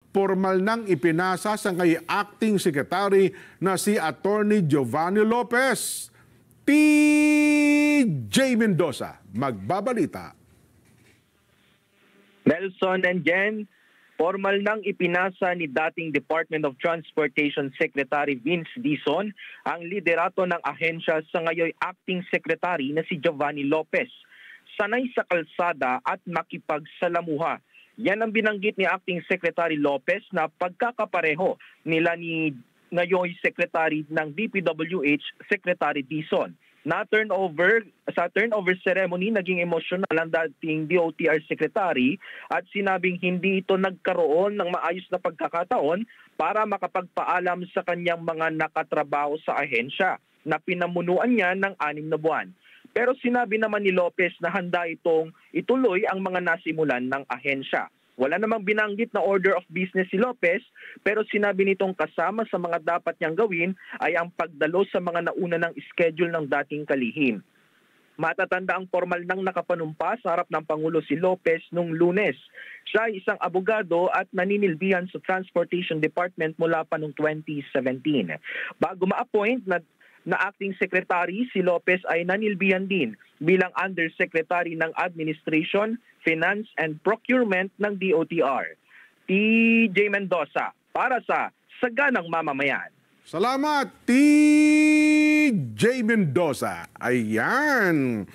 formal nang ipinasa sa kay Acting Secretary na si Attorney Giovanni Lopez. TJ Mendoza, magbabalita. Nelson and Jen, formal nang ipinasa ni dating Department of Transportation Secretary Vince Dizon ang liderato ng ahensya sa ngayoy Acting Secretary na si Giovanni Lopez. Sanay sa kalsada at makipagsalamuha. Yan ang binanggit ni Acting Secretary Lopez na pagkakapareho nila ni ngayoy Secretary ng DPWH, Secretary Dizon. Sa turnover ceremony, naging emosyonal ang dating DOTR Secretary at sinabing hindi ito nagkaroon ng maayos na pagkakataon para makapagpaalam sa kanyang mga nakatrabaho sa ahensya na pinamunuan niya ng 6 na buwan. Pero sinabi naman ni Lopez na handa itong ituloy ang mga nasimulan ng ahensya. Wala namang binanggit na order of business si Lopez, pero sinabi nitong kasama sa mga dapat niyang gawin ay ang pagdalo sa mga nauna ng schedule ng dating kalihim. Matatanda ang formal nang nakapanumpa sa harap ng Pangulo si Lopez nung Lunes. Siya ay isang abogado at naninilbihan sa Transportation Department mula pa noong 2017. Bago ma-appoint na Acting Secretary, si Lopez ay nanilbihan din bilang Undersecretary ng Administration, Finance and Procurement ng DOTR. TJ Mendoza para sa Saganang Mamamayan. Salamat, TJ Mendoza. Ayan.